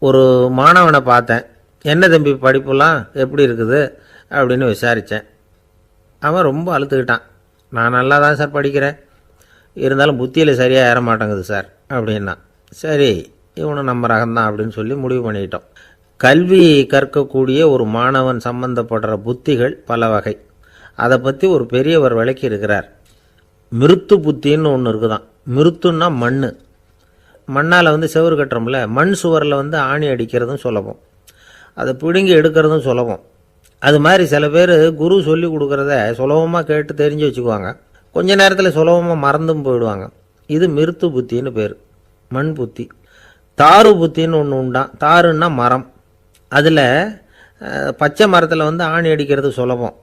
ஒரு மாணவனை பார்த்தேன். என்ன தம்பி படிப்புலாம் எப்படி இருக்குது அப்படின்னு விசாரித்தேன். அவன் ரொம்ப அழுத்துக்கிட்டான். நான் நல்லா தான் சார் படிக்கிறேன், இருந்தாலும் புத்தியில் சரியாக ஏற மாட்டேங்குது சார் அப்படின்னா. சரி, இவனும் நம்ம ரகம்தான் அப்படின்னு சொல்லி முடிவு பண்ணிக்கிட்டோம். கல்வி கற்கக்கூடிய ஒரு மாணவன் சம்பந்தப்படுற புத்திகள் பல வகை. அதை பற்றி ஒரு பெரியவர் விளக்கி இருக்கிறார். மிருத்து புத்தின்னு ஒன்று இருக்குதான். மிருத்துன்னா மண். மண்ணால் செவுறு கட்டுறோம்ல, மண் சுவரில் ஆணி அடிக்கிறதும் சுலபம், அதை பிடுங்கி எடுக்கிறதும் சுலபம். அது மாதிரி சில பேர் குரு சொல்லி கொடுக்குறத சுலபமாக கேட்டு தெரிஞ்சு வச்சுக்குவாங்க, கொஞ்ச நேரத்தில் சுலபமாக மறந்தும் போயிடுவாங்க. இது மிருத்து புத்தின்னு பேர், மண் புத்தி. தாரு புத்தின்னு ஒன்று உண்டான். தாருன்னா மரம். அதில் பச்சை மரத்தில் ஆணி அடிக்கிறது சுலபம்,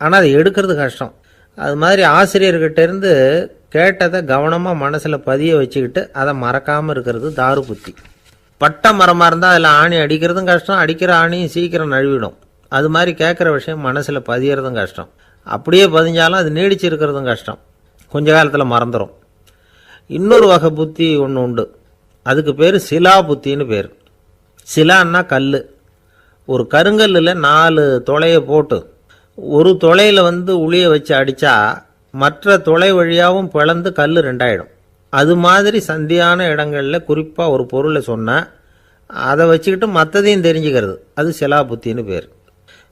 ஆனால் அதை எடுக்கிறது கஷ்டம். அது மாதிரி ஆசிரியர்கிட்டேருந்து கேட்டதை கவனமாக மனசில் பதிய வச்சுக்கிட்டு அதை மறக்காமல் இருக்கிறது தாரு புத்தி. பட்டை மரமாக இருந்தால் அதில் ஆணி அடிக்கிறதும் கஷ்டம், அடிக்கிற ஆணியும் சீக்கிரம் நழுவிடும். அது மாதிரி கேட்குற விஷயம் மனசில் பதியறதும் கஷ்டம். அப்படியே பதிஞ்சாலும் அது நீடிச்சு இருக்கிறதும் கஷ்டம், கொஞ்ச காலத்தில் மறந்துடும். இன்னொரு வகை புத்தி ஒன்று உண்டு, அதுக்கு பேர் சிலா புத்தின்னு பேர். சிலான்னா கல். ஒரு கருங்கல்லில் 4 துளையை போட்டு ஒரு துளையில் உளியை வச்சு அடித்தா மற்ற துளை வழியாகவும் பிளந்து கல் 2 ஆகிடும். அது மாதிரி சந்தியான இடங்களில் குறிப்பாக ஒரு பொருளை சொன்னால் அதை வச்சுக்கிட்டு மற்றதையும் தெரிஞ்சுக்கிறது, அது சிலா புத்தின்னு பேர்.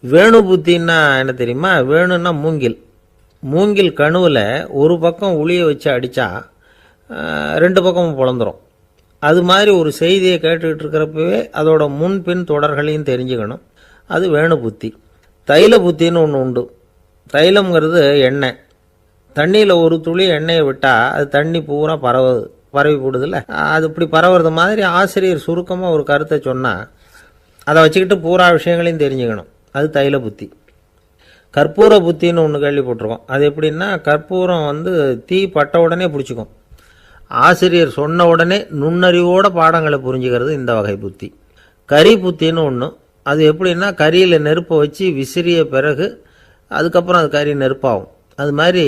வேணு புத்தின்னா என்ன தெரியுமா? வேணுன்னா மூங்கில். மூங்கில் கணுவில் ஒரு பக்கம் உளியை வச்சு அடித்தா 2 பக்கமும் பிளந்துடும். அது மாதிரி ஒரு செய்தியை கேட்டுக்கிட்டு இருக்கிறப்பவே அதோட முன்பின் தொடர்களையும் தெரிஞ்சுக்கணும், அது வேணு புத்தி. தைல புத்தின்னு ஒன்று உண்டு. தைலம்ங்கிறது எண்ணெய். தண்ணியில் ஒரு துளி எண்ணெயை விட்டால் அது தண்ணி பூரா பரவி போடுதில்ல, அது இப்படி பரவுறது மாதிரி ஆசிரியர் சுருக்கமாக ஒரு கருத்தை சொன்னால் அதை வச்சுக்கிட்டு பூரா விஷயங்களையும் தெரிஞ்சுக்கணும், அது தைல புத்தி. கற்பூர புத்தின்னு ஒன்று கேள்விப்பட்டிருக்கோம். அது எப்படின்னா, கற்பூரம் தீ பட்ட உடனே பிடிச்சிக்கும். ஆசிரியர் சொன்ன உடனே நுண்ணறிவோட பாடங்களை புரிஞ்சுக்கிறது இந்த வகை புத்தி. கரி புத்தின்னு ஒன்று. அது எப்படின்னா, கரியில் நெருப்பை வச்சு விசிறிய பிறகு அதுக்கப்புறம் அது கறி நெருப்பாகும். அது மாதிரி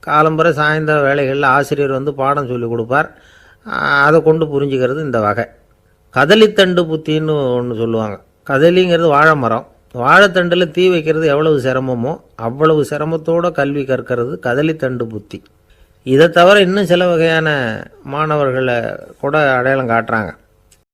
காலம்பரை சாயந்தர வேலைகளில் ஆசிரியர் பாடம் சொல்லி கொடுப்பார், அதை கொண்டு புரிஞ்சுக்கிறது இந்த வகை. கதலித்தண்டு புத்தின்னு ஒன்று சொல்லுவாங்க. கதலிங்கிறது வாழை மரம். வாழைத்தண்டில் தீ வைக்கிறது எவ்வளவு சிரமமோ அவ்வளவு சிரமத்தோடு கல்வி கற்கிறது கதலித்தண்டு புத்தி. இதை தவிர இன்னும் சில வகையான மாணவர்களை கூட அடையாளம் காட்டுறாங்க.